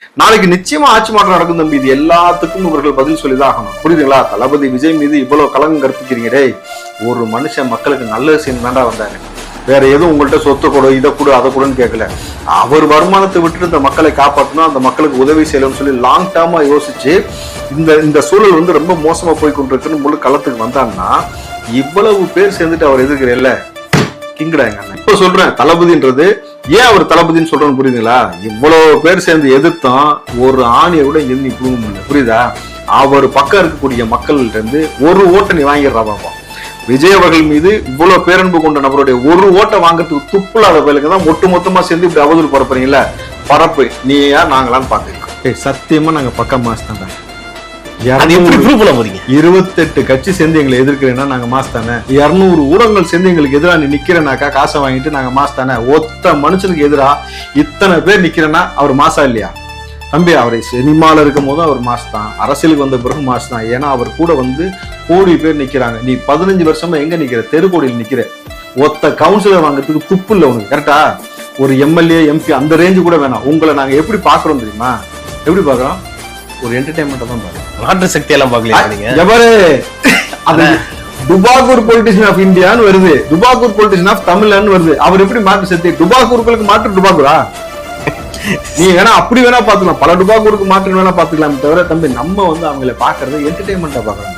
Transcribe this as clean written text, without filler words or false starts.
நாளைக்கு நிச்சயமா ஆட்சி மாற்றம் நடக்கும் தம்பி. இது எல்லாத்துக்கும் இவர்கள் பதில் சொல்லிதான் ஆகணும். புரியுதுங்களா? தளபதி விஜய் மீது இவ்வளவு கலங்கம் கற்பிக்கிறீங்களே. ஒரு மனுஷன் மக்களுக்கு நல்ல விஷயம் வேண்டாம் வந்தாரு. வேற எதுவும் உங்கள்கிட்ட சொத்து கொடு, இதை கொடு, அதை கூடன்னு கேட்கல. அவர் வருமானத்தை விட்டுட்டு இந்த மக்களை காப்பாற்றணும், அந்த மக்களுக்கு உதவி செய்யணும்னு சொல்லி லாங் டேர்மா யோசிச்சு இந்த சூழல் வந்து ரொம்ப மோசமா போய் கொண்டிருக்குன்னு முழு களத்துக்கு வந்தான்னா இவ்வளவு பேர் சேர்ந்துட்டு அவர் எதிர்க்கிறேன்ல கிங்கடா எங்க அண்ணன். இப்ப சொல்றேன், தளபதின்றது ஏன் அவர் தளபதின்னு சொல்றேன்னு புரியுதுங்களா? இவ்வளவு பேர் சேர்ந்து எதிர்த்தோம், ஒரு ஆணியை கூட இங்க நீ புடுங்க முடியல. புரியுதா? அவர் பக்கம் இருக்கக்கூடிய மக்கள்கிட்ட இருந்து ஒரு ஓட்டை நீ வாங்கிடுறாப்பா. விஜய் அவர்கள் மீது இவ்வளவு பேரன்பு கொண்ட நபருடைய ஒரு ஓட்டை வாங்கறதுக்கு துப்புலாத பேருக்கு தான் ஒட்டு மொத்தமா சேர்ந்து இப்படி அவதூறு பரப்புறீங்களா? பரப்பு நீ யார் நாங்களான்னு பாத்துக்கலாம். சத்தியமா நாங்க பக்கம் மாஸ் தான். 28 கட்சி சேர்ந்து எங்களை எதிர்க்கிறேன்னா நாங்க மாஸ் தானே. 200 ஊடகங்கள் சேர்ந்து எங்களுக்கு எதிராக நிக்கிறேனாக்கா காசை வாங்கிட்டு நாங்க மாஸ் தானே. ஒத்த மனுஷனுக்கு எதிரா இத்தனை பேர் நிக்கிறேன்னா அவர் மாசா இல்லையா தம்பி? அவரை சினிமால இருக்கும் போதும் அவர் மாஸ் தான், அரசியலுக்கு வந்த பிறகு மாஸ் தான். ஏன்னா அவர் கூட வந்து கோடி பேர் நிக்கிறாங்க. நீ 15 வருஷமா எங்க நிக்கிற? தெருக்கோடியில் நிக்கிற. ஒத்த கவுன்சிலர் வாங்குறதுக்கு துப்பு இல்லை உனக்கு. கரெக்டா? ஒரு எம்எல்ஏ எம்பி அந்த ரேஞ்சு கூட வேணாம். உங்களை நாங்க எப்படி பாக்குறோம் தெரியுமா? எப்படி பாக்குறோம்? ஒரு என்டர்டைன்மெண்ட் தான் பாக்குறோம். மாற்று சக்தி எல்லாம் பாக்கல. எவரு அது டுபாகூர் பொலிட்டிஷியன் ஆஃப் இந்தியான்னு வருது, டுபாகூர் பொலிட்டிஷியன் ஆஃப் தமிழ்நாடு வருது. அவர் எப்படி மாற்று சக்தி? டுபாகூர்களுக்கு மாற்று டுபாகூரா? நீ வேணா அப்படி வேணா பாத்துக்கலாம், பல டுபாகூருக்கு மாற்று வேணா பாத்துக்கலாம். தவிர தம்பி நம்ம வந்து அவங்களை பாக்குறது என்டர்டைன்மெண்டா பாக்குறாங்க.